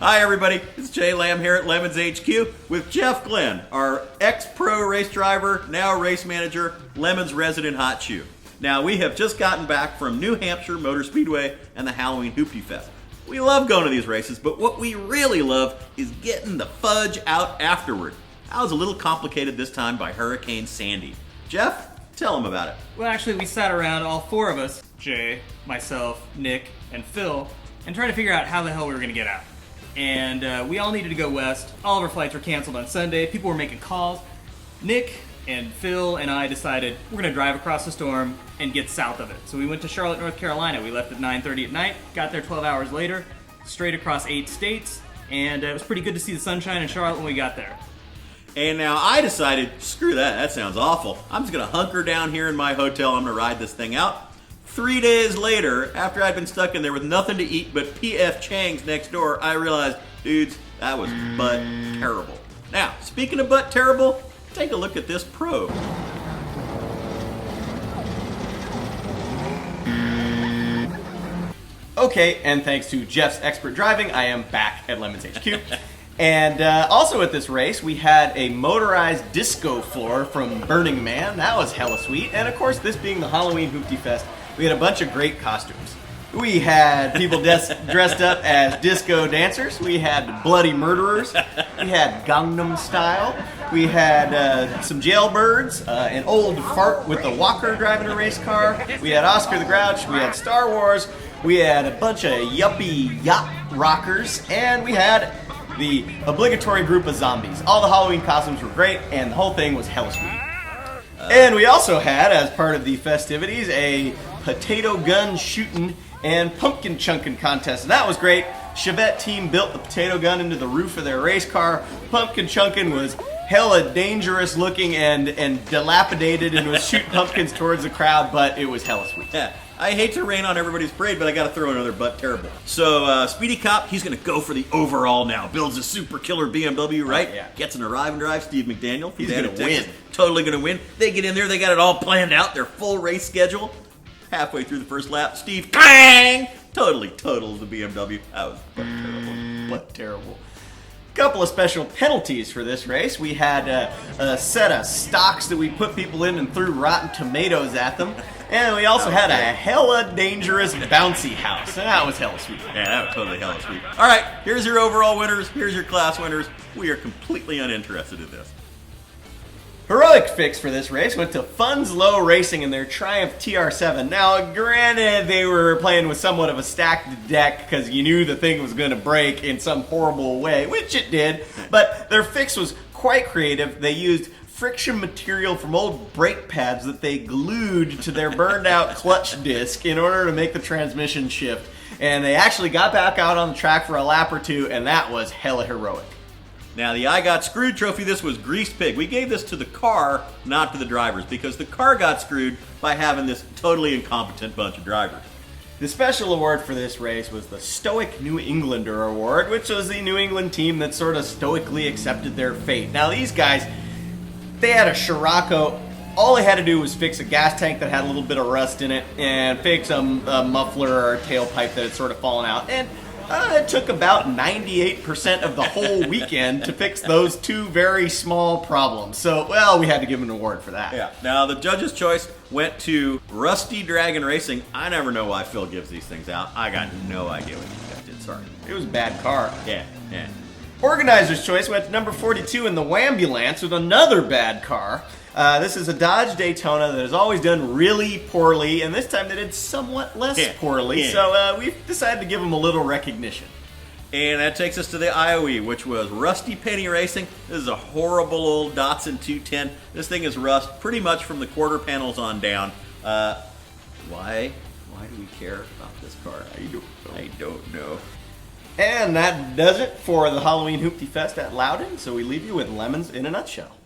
Hi everybody, it's Jay Lamb here at LeMons HQ with Jeff Glenn, our ex-pro race driver, now race manager, LeMons resident hot shoe. Now we have just gotten back from New Hampshire Motor Speedway and the Halloween Hooptiefest. We love going to these races, but what we really love is getting the fudge out afterward. That was a little complicated this time by Hurricane Sandy. Jeff, tell them about it. Well, actually, we sat around, all four of us, Jay, myself, Nick, and Phil, and tried to figure out how the hell we were going to get out. And we all needed to go west. All of our flights were canceled on Sunday. People were making calls. Nick and Phil and I decided we're going to drive across the storm and get south of it. So we went to Charlotte, North Carolina. We left at 9:30 at night, got there 12 hours later, straight across 8 states, and it was pretty good to see the sunshine in Charlotte when we got there. And now I decided, screw that, that sounds awful. I'm just going to hunker down here in my hotel. I'm going to ride this thing out. 3 days later, after I'd been stuck in there with nothing to eat but P.F. Chang's next door, I realized, dudes, that was butt terrible. Now, speaking of butt terrible, take a look at this probe. Okay, and thanks to Jeff's expert driving, I am back at LeMons HQ. And also at this race, we had a motorized disco floor from Burning Man. That was hella sweet. And of course, this being the Halloween Hooptiefest, we had a bunch of great costumes. We had people dressed up as disco dancers. We had bloody murderers. We had Gangnam Style. We had some jailbirds, an old fart with a walker driving a race car. We had Oscar the Grouch. We had Star Wars. We had a bunch of yuppie yacht rockers. And we had the obligatory group of zombies. All the Halloween costumes were great, and the whole thing was hella sweet. And we also had, as part of the festivities, a potato gun shooting and pumpkin chunking contest. And that was great. Chevette team built the potato gun into the roof of their race car. Pumpkin chunking was hella dangerous looking and dilapidated and was shooting pumpkins towards the crowd, but it was hella sweet. Yeah. I hate to rain on everybody's parade, but I got to throw another butt terrible. So, Speedy Cop, he's going to go for the overall now. Builds a super killer BMW, right? Yeah. Gets an arrive and drive. Steve McDaniel. He's going to win. Totally going to win. They get in there. They got it all planned out. Their full race schedule. Halfway through the first lap, Steve, bang! Totally totals the BMW. That was butt terrible. Butt terrible. Couple of special penalties for this race. We had a set of stocks that we put people in and threw rotten tomatoes at them. And we also had a hella dangerous bouncy house. And that was hella sweet. Yeah, that was totally hella sweet. All right, here's your overall winners. Here's your class winners. We are completely uninterested in this. Heroic fix for this race went to Fundsalow Racing and their Triumph TR7. Now, granted, they were playing with somewhat of a stacked deck because you knew the thing was going to break in some horrible way, which it did, but their fix was quite creative. They used friction material from old brake pads that they glued to their burned out clutch disc in order to make the transmission shift. And they actually got back out on the track for a lap or two, and that was hella heroic. Now, the I Got Screwed trophy, this was Greased Pig. We gave this to the car, not to the drivers, because the car got screwed by having this totally incompetent bunch of drivers. The special award for this race was the Stoic New Englander Award, which was the New England team that sort of stoically accepted their fate. Now, these guys, they had a Scirocco. All they had to do was fix a gas tank that had a little bit of rust in it and fix a muffler or a tailpipe that had sort of fallen out. And it took about 98% of the whole weekend to fix those two very small problems. So, well, we had to give them an award for that. Yeah. Now, the judge's choice went to Rusty Dragon Racing. I never know why Phil gives these things out. I got no idea what these guys did. Sorry. It was a bad car. Yeah. Organizer's choice went to number 42 in the Waahmbulance with another bad car. This is a Dodge Daytona that has always done really poorly, and this time they did somewhat less poorly, so we've decided to give them a little recognition. And that takes us to the IOE, which was Rusty Penny Racing. This is a horrible old Datsun 210. This thing is rust pretty much from the quarter panels on down. Why do we care about this car? I don't know. And that does it for the Halloween Hooptiefest at Loudon, so we leave you with LeMons in a nutshell.